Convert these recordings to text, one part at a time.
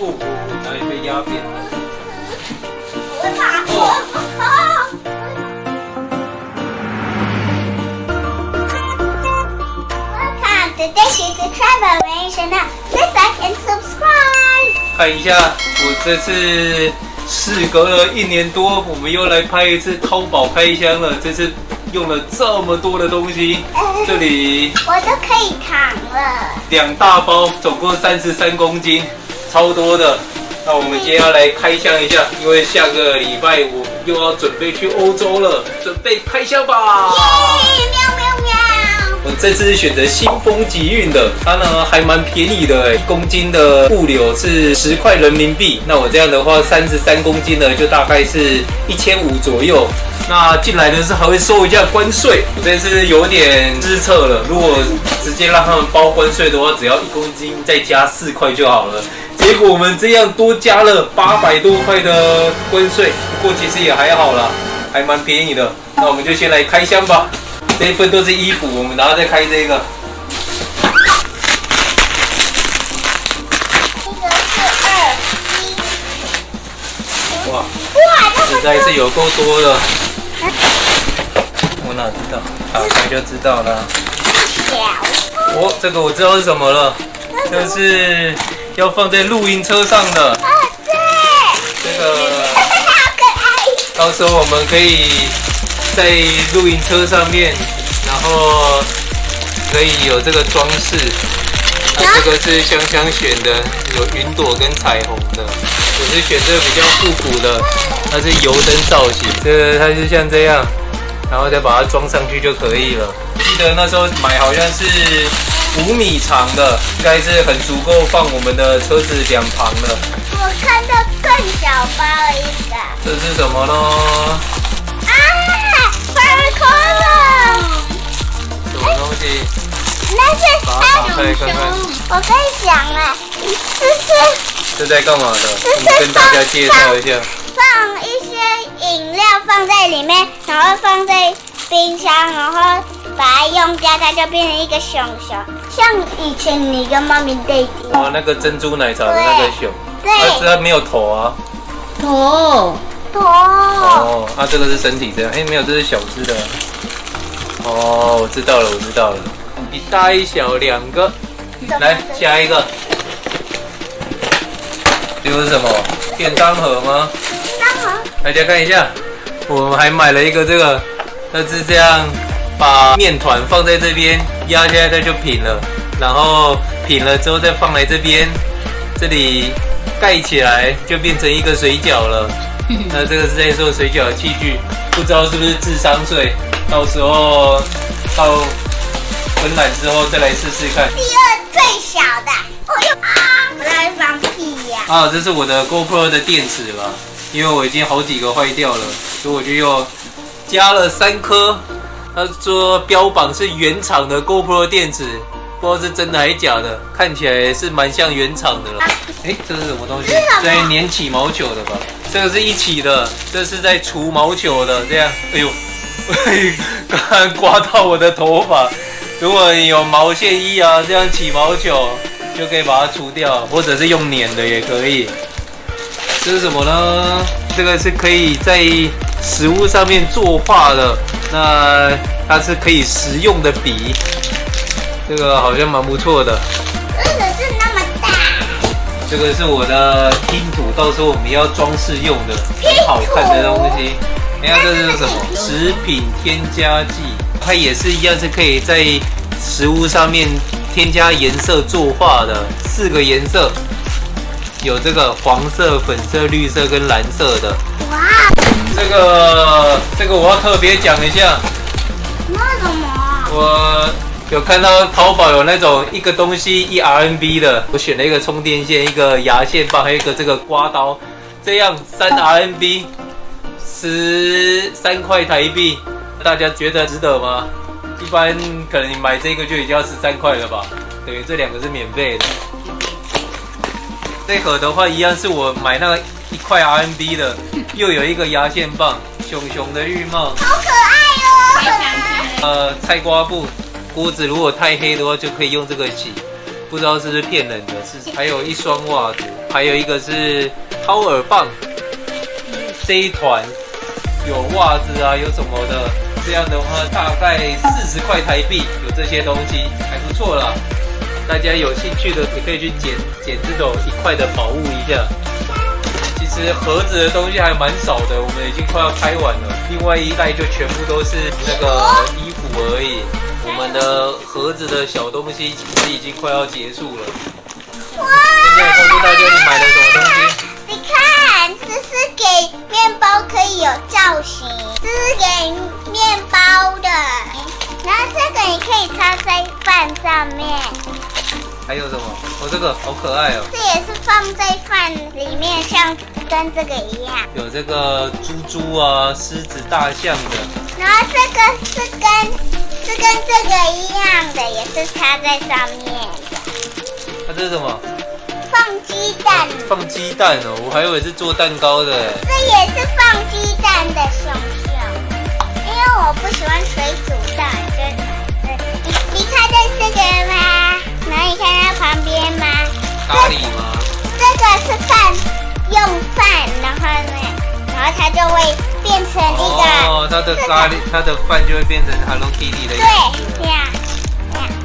哦，哪里被压扁了？我打Welcome to This is the Travel Channel. Please like and subscribe. 看一下，我这次事隔了1年多，我们又来拍一次淘宝开箱了。这次用了这么多的东西，这里我都可以扛了。2大包，总共33公斤，超多的。那我们今天要来开箱一下，因为下个礼拜我又要准备去欧洲了，准备开箱吧！耶！喵喵喵！我这次是选择新丰集运的，它呢还蛮便宜的，1公斤的物流是10块人民币。那我这样的话，33公斤呢就大概是1500左右。那进来的是还会收一下关税，我这次有点失策了。如果直接让他们包关税的话，只要1公斤再加4块就好了。结果我们这样多加了800多块的关税，不过其实也还好啦，还蛮便宜的。那我们就先来开箱吧。这一份都是衣服，我们然后再开这个。这个是2、1。哇，哇，实在是有够多的。我哪知道？打开就知道了。小。哦，这个我知道是什么了，这是要放在露营车上的。对。这个好可爱。到时候我们可以在露营车上面，然后可以有这个装饰。它这个是香香选的，有云朵跟彩虹的。我是选这个比较复古的，它是油灯造型，这个它是像这样，然后再把它装上去就可以了。记得那时候买好像是5米长的，应该是很足够放我们的车子2旁的。我看到更小包了一个。这是什么呢？啊 ，Harry Potter。什么东西？那是把它打开看看。我跟你讲啊，这在干嘛的？我们跟大家介绍一下。放一些饮料放在里面，然后放在冰箱，然后把它用掉，它就变成一个熊熊，像以前你跟妈咪弟弟。哦，那个珍珠奶茶的那个熊，对，它没有头啊。头。哦，啊，这个是身体这样，哎，没有，这是小只的。哦，我知道了，我知道了，一大一小2个，来下一个。这个是什么？便当盒吗？大家看一下，我们还买了一个这个，它是这样，把面团放在这边，压下来它就平了，然后平了之后再放来这边，这里盖起来就变成一个水饺了。那这个是在做水饺的器具，不知道是不是智商税，到时候到温暖之后再来试试看。第2最小的，我来放屁呀！啊，这是我的 GoPro 的电池了，因为我已经好几个坏掉了，所以我就又加了3颗。他说标榜是原厂的 GoPro 电池，不知道是真的还是假的，看起来是蛮像原厂的了。哎，这是什么东西？在粘起毛球的吧？这个是一起的，这是在除毛球的，这样。哎呦，刚刚刮到我的头发。如果你有毛线衣啊，这样起毛球就可以把它除掉，或者是用粘的也可以。这是什么呢？这个是可以在食物上面作画的，那它是可以食用的笔，这个好像蛮不错的。真的是那么大。这个是我的拼图，到时候我们要装饰用的，很好看的东西。你看这是什么？食品添加剂，它也是一样，是可以在食物上面添加颜色作画的，4个颜色，有这个黄色、粉色、绿色跟蓝色的。哇！这个我要特别讲一下。那什么？我有看到淘宝有那种一个东西1 RMB 的，我选了一个充电线、一个牙线棒，还有一个这个刮刀，这样3 RMB， 13块台币，大家觉得值得吗？一般可能你买这个就已经要13块了吧？对，这2个是免费的。这盒的话一样是我买那个1块 RMB 的，又有一个牙线棒，熊熊的浴帽，好可爱哦！菜瓜布，锅子如果太黑的话就可以用这个洗，不知道是不是骗人的，还有一双袜子，还有一个是掏耳棒，这一团有袜子啊，有什么的，这样的话大概40块台币，有这些东西还不错啦。大家有兴趣的也可以去捡这种1块的宝物一下。其实盒子的东西还蛮少的，我们已经快要开完了。另外一袋就全部都是那个衣服而已。我们的盒子的小东西其实已经快要结束了。现在告诉大家你买了什么东西？你看，这是给面包可以有造型，这是给面包的。然后这个你可以插在饭上面。还有什么？哦，这个好可爱哦。这也是放在饭里面，像跟这个一样。有这个猪啊、狮子、大象的。然后这个是跟这个一样的，也是插在上面的。它这是什么？放鸡蛋。放鸡蛋哦，我还以为是做蛋糕的哎。这也是放鸡蛋的熊熊，因为我不喜欢水煮蛋，你看见这个吗？然后你看它旁边吗？咖喱吗？这个是用饭，然后它就会变成一个。哦，它的咖喱，它的饭就会变成 Hello Kitty 的样子。对，这样。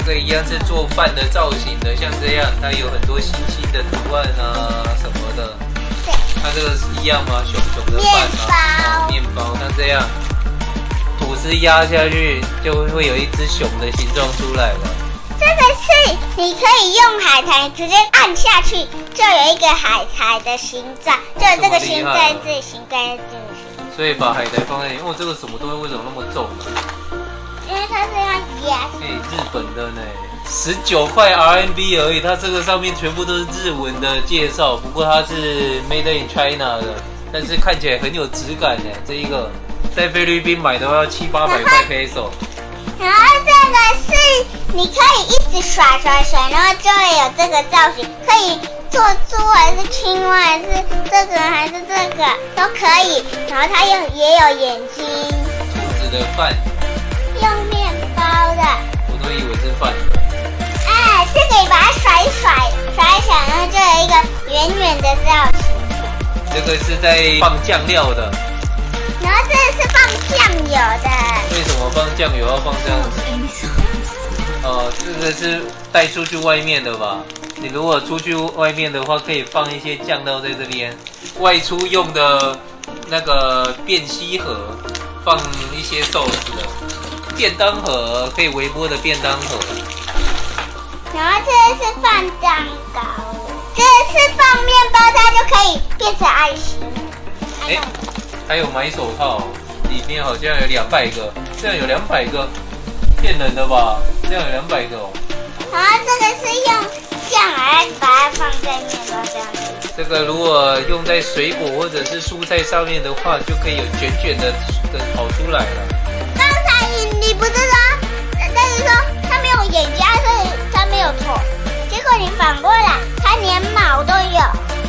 这个一样是做饭的造型的，像这样，它有很多星星的图案啊什么的。对。它这个是一样吗？熊熊的饭吗？面包，像这样，吐司压下去就会有一只熊的形状出来了。这个是你可以用海苔直接按下去，就有一个海苔的形状，就有这个形在这形在这里。所以把海苔放在里面，哦，这个什么东西为什么那么重呢？因为它是要压。日本的呢，19块 RMB 而已，它这个上面全部都是日文的介绍，不过它是 Made in China 的，但是看起来很有质感呢。这一个在菲律宾买的话要700-800块 peso。然后这个是你可以一直甩，然后就会有这个造型，可以做猪还是青蛙还是这个还是这个都可以。然后它也有眼睛。兔子的饭。用面包的。我都以为是饭。哎，这个你把它甩一甩，然后就有一个圆圆的造型。这个是在放酱料的。然后这个是放酱油的。为什么放酱油要放这样子？这个是带出去外面的吧？你如果出去外面的话，可以放一些酱料在这边。外出用的那个便携盒，放一些寿司的。便当盒可以微波的便当盒。然后这个是放蛋糕，这个是放面包，它就可以变成爱心。还有买手套，里面好像有200个，这样有200个，骗人的吧？这样有200个哦。然后这个是用酱来把它放在面包这样子。这个如果用在水果或者是蔬菜上面的话，就可以有卷卷的跑出来了。刚才你不是说，但是说它没有眼睛，所以它没有头。结果你反过来，它连毛都有，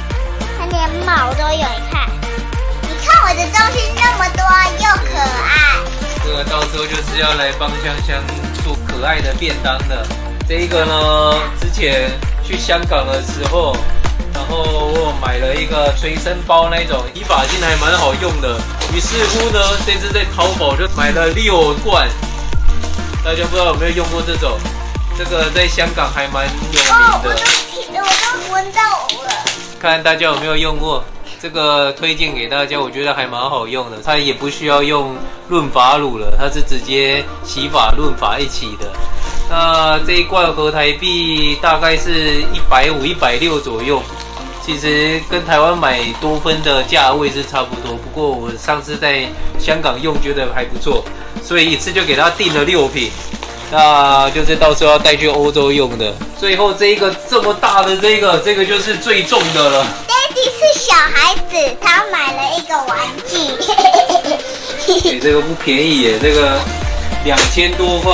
你看。看我的东西那么多又可爱，这个到时候就是要来帮香香做可爱的便当的。这一个呢，之前去香港的时候，然后我买了一个随身包那种洗发精，还蛮好用的。于是乎呢，这次在淘宝就买了6罐。大家不知道有没有用过这种？这个在香港还蛮有名的。我都闻到了。看大家有没有用过？这个推荐给大家，我觉得还蛮好用的。它也不需要用润发乳了，它是直接洗发润发一起的。那这一罐合台币大概是150、160左右，其实跟台湾买多芬的价位是差不多。不过我上次在香港用，觉得还不错，所以一次就给他订了6瓶。那就是到时候要带去欧洲用的。最后这一个这么大的这个就是最重的了。Daddy 是小孩子，他买了一个玩具。这个不便宜耶，这个2000多块，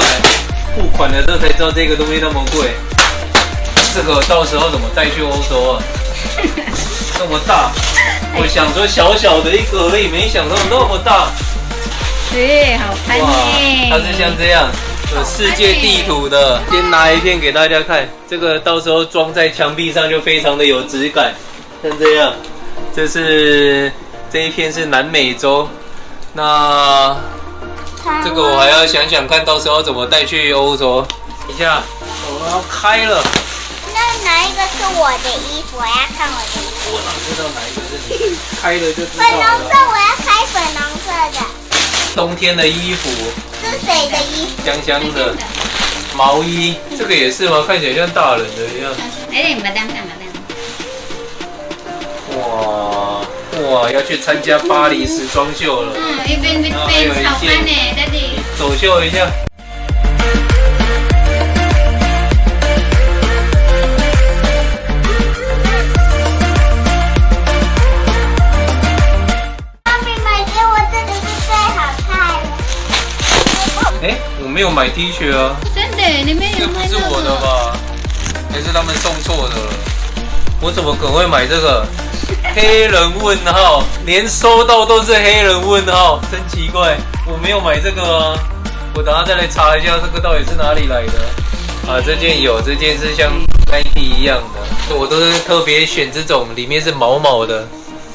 付款的时候才知道这个东西那么贵。这个到时候怎么带去欧洲啊？那么大，我想说小小的一个而已，没想到那么大。对，好看耶！它是像这样。有世界地图的，先拿一片给大家看，这个到时候装在墙壁上就非常的有质感。像这样，这一片是南美洲，那这个我还要想想看到时候怎么带去欧洲。等一下，我要开了。那哪一个是我的衣服？我要看我的衣服。我哪知道哪一个是你？开了就知道粉红了。色，我要开粉红色的。冬天的衣服，这是谁的衣服？香香的毛衣，这个也是吗？看起来像大人的一样。哎，马当看，马当。哇，要去参加巴黎时装秀了。一边炒饭呢，daddy。走秀一下。妈咪买给我这个是最好看的。哎，我没有买 T 恤啊。真的，你们有买这不是我的吧？还是他们送错的了？我怎么可能会买这个？黑人问号，连收到都是黑人问号，真奇怪。我没有买这个啊，我等下再来查一下这个到底是哪里来的。啊，这件有，这件是像 Nike 一样的，我都是特别选这种里面是毛毛的，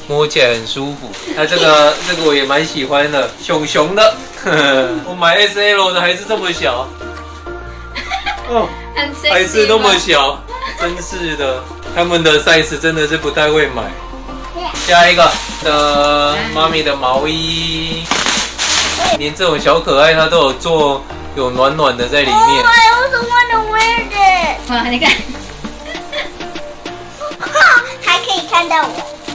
摸起来很舒服。那这个我也蛮喜欢的，熊熊的。我买 SL 的还是这么小。哦，还是那么小，真是的，他们的 size 真的是不太会买。下一个的妈咪的毛衣，连这种小可爱它都有做，有暖暖的在里面。Oh, I also want to wear this. 哇，你看，还可以看到我。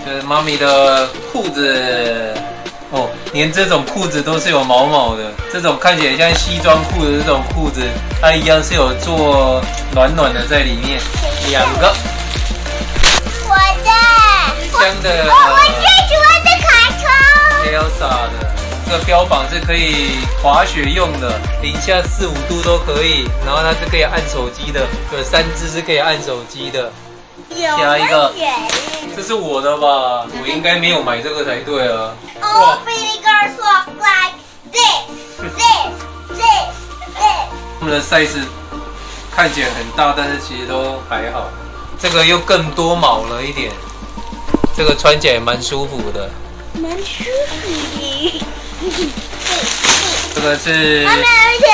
这是妈咪的裤子。哦，连这种裤子都是有毛毛的，这种看起来像西装裤的这种裤子，它一样是有做暖暖的在里面，两个。我的，香的。我最喜欢的卡通。Elsa 的这个标榜是可以滑雪用的，零下4、5度都可以，然后它是可以按手机的，有3只是可以按手机的。下一个，这是我的吧？我应该没有买这个才对啊。Oh, pretty girls walk like this, this, this, this. 他们的 size 看起来很大，但是其实都还好。这个又更多毛了一点，这个穿起来蛮舒服的。蛮舒服的。这个是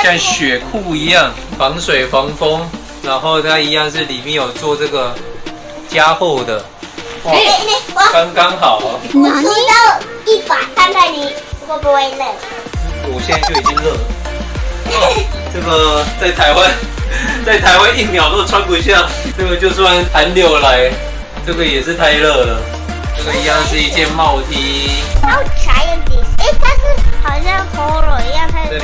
像雪裤一样，防水防风，然后它一样是里面有做这个加厚的。哇，刚刚好。我数到100，看看你会不会热。我现在就已经热了。这个在台湾1秒都穿不下，这个就算寒流来，这个也是太热了。这个一样是一件帽 T。How giant this？ 它是好像 Polo 一样，它这里，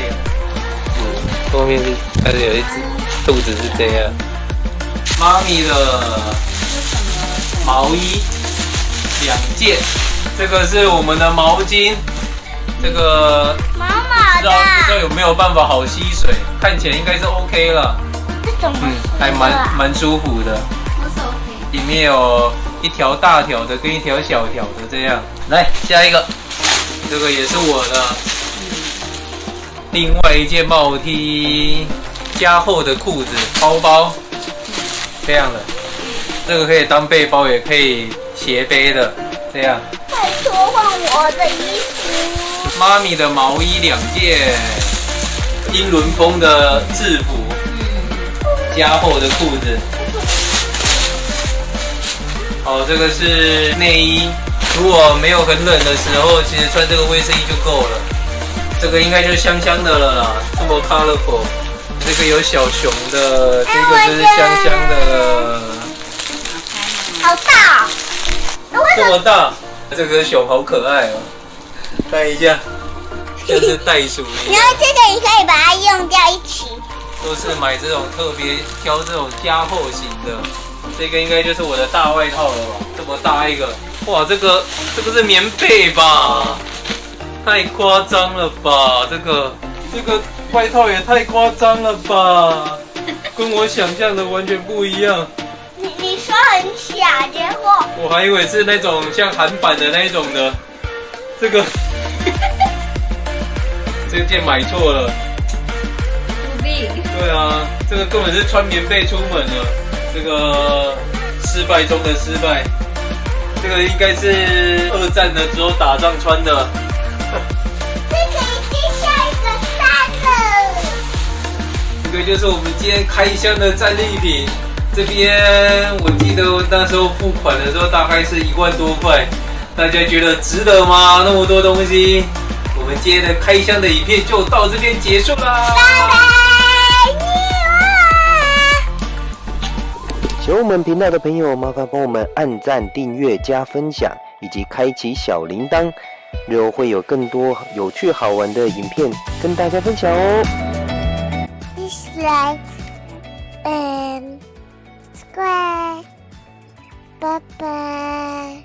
后面是它是有一只肚子是这样。妈咪的毛衣2件，这个是我们的毛巾，这个毛毛不知道有没有办法好吸水，看起来应该是 OK 了。这种还蛮舒服的。我手可以。里面有一条大条的跟一条小条的这样。来下一个，这个也是我的。另外一件帽 T， 加厚的裤子，包包，这样的。这个可以当背包，也可以斜背的，这样。拜托换我的衣服。妈咪的毛衣2件，英伦风的制服，加厚的裤子。哦，这个是内衣，如果没有很冷的时候，其实穿这个卫生衣就够了。这个应该就是香香的了啦，这么 colorful。这个有小熊的，这个就是香香的了。好大哦！这么大，这个熊好可爱哦，看一下，像是袋鼠一样。然后这个你可以把它用掉一起。都是买这种特别挑这种加厚型的，这个应该就是我的大外套了吧？这么大一个，哇，这个是棉被吧？太夸张了吧？这个外套也太夸张了吧？跟我想象的完全不一样。你说很小，结果我还以为是那种像韩版的那一种的，这个这件买错了。不必。对啊，这个根本是穿棉被出门了，这个失败中的失败。这个应该是2战的时候打仗穿的。这个已经下一个3了。这个就是我们今天开箱的战利品。这边我记得我那时候付款的时候大概是1万多块，大家觉得值得吗？那么多东西，我们今天的开箱的影片就到这边结束啦。拜拜，喜欢我们频道的朋友，麻烦帮我们按赞、订阅、加分享，以及开启小铃铛，日后会有更多有趣好玩的影片跟大家分享哦。Please like and subscribe. Bye bye.